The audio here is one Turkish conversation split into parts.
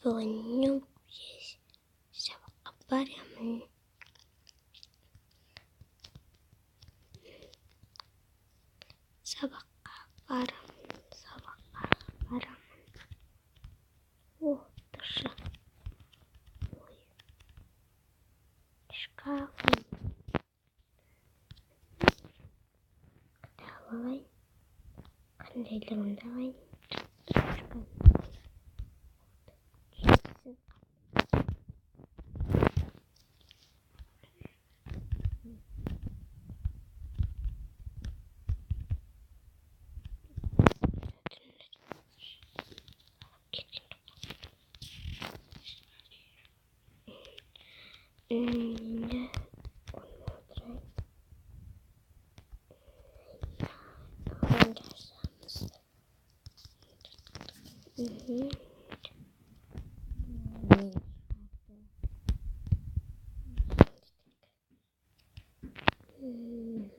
Banyak siapa kabar ya siapa kabar terserah sekarang ketawa kan dari dalam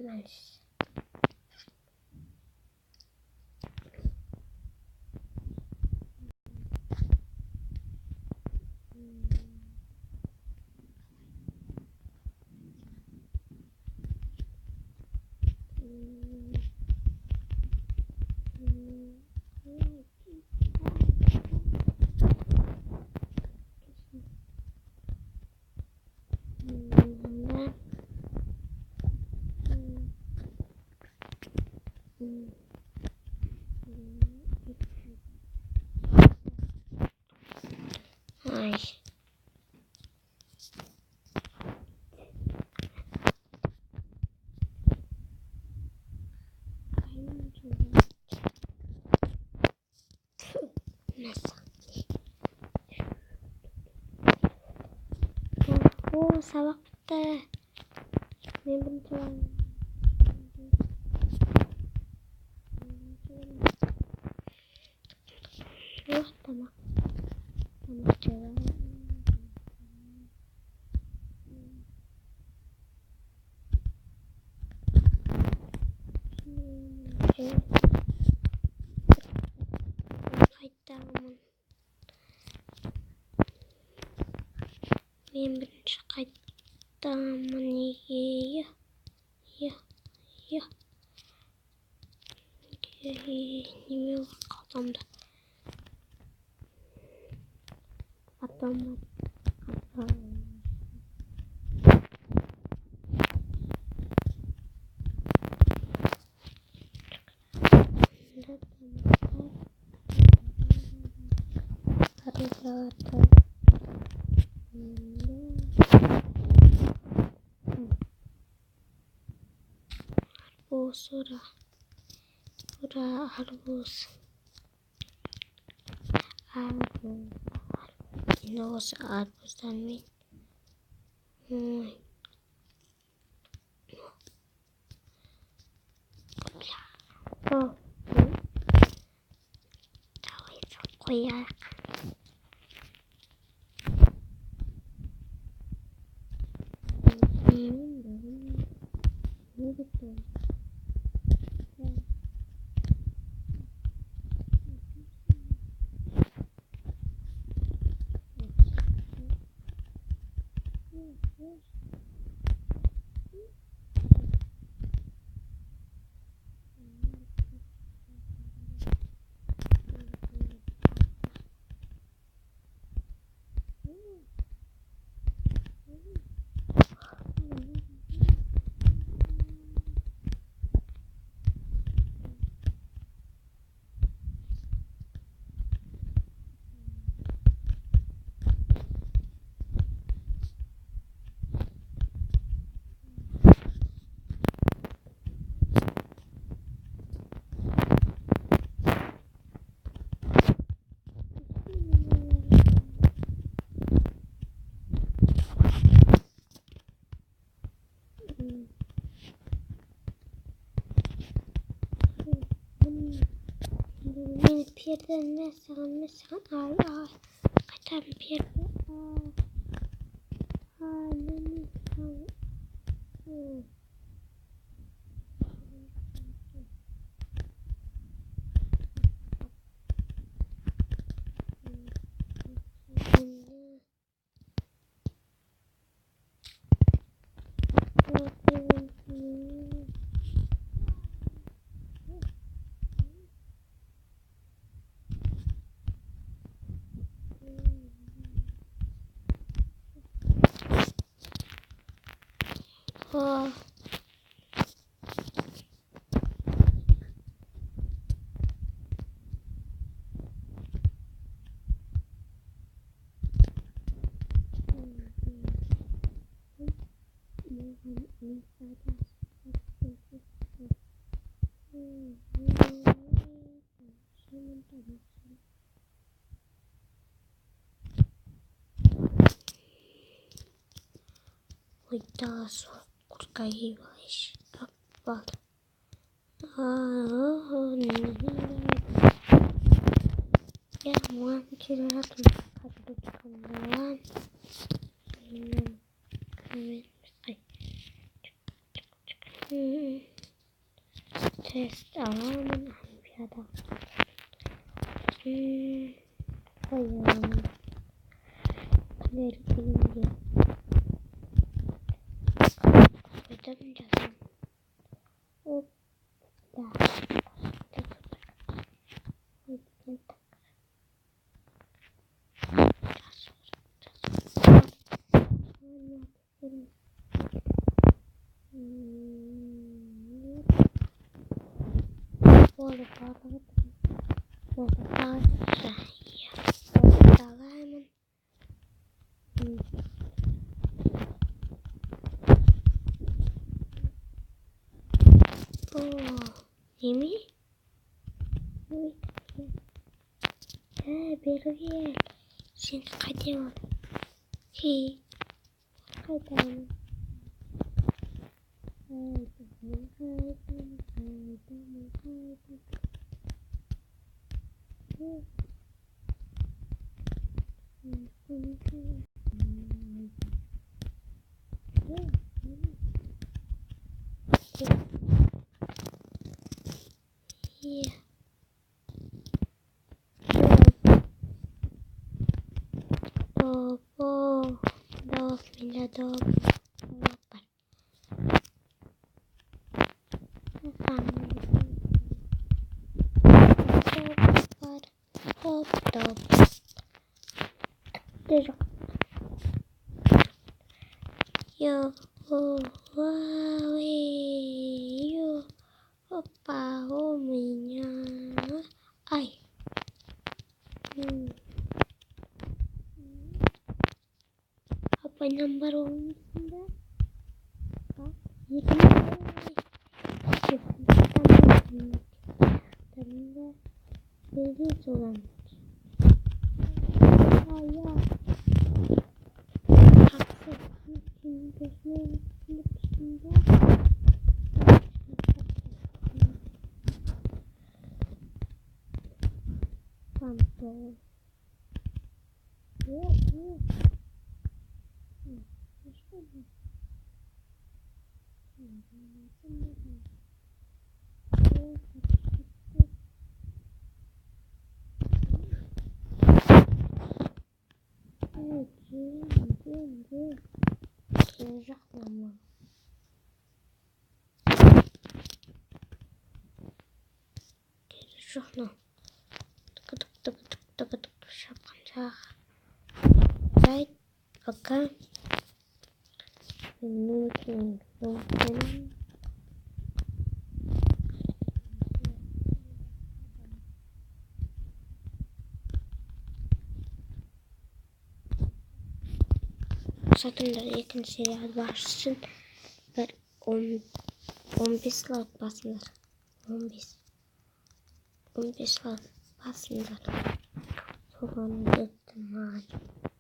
nice. Nice. Salah teh. Ini bencong. Tamak jalan. Member sakit taman ya. Ini katam dah. Katam. Sudah arbus. Ini arbus dan min. Tahu itu koyak. Betul. Pierden misalkan kata pierden Oh. Cuidado, caí baixo. Ya muan kiraat makadut kamuan. Test alaman ampiada. Ayam. Dari dia. Kita menjadi. Oh, dah. Boleh banget. Boleh banget. Ya. Salaman. Oh, ini? Biar sini kajian. Hi, kajian. Iya. Dobo, pindah dobo. Yo, wawi, yo, opa, ominya, ay. Apa nomor anda? Ini jadi sulam. Ayah. Sampai. Şunu tık şapkanca. Right, bakın. Mungkin. Zaten dari ikinci serial başlasın ve 15 like basınlar. 15 like basınlar. Sonra ettim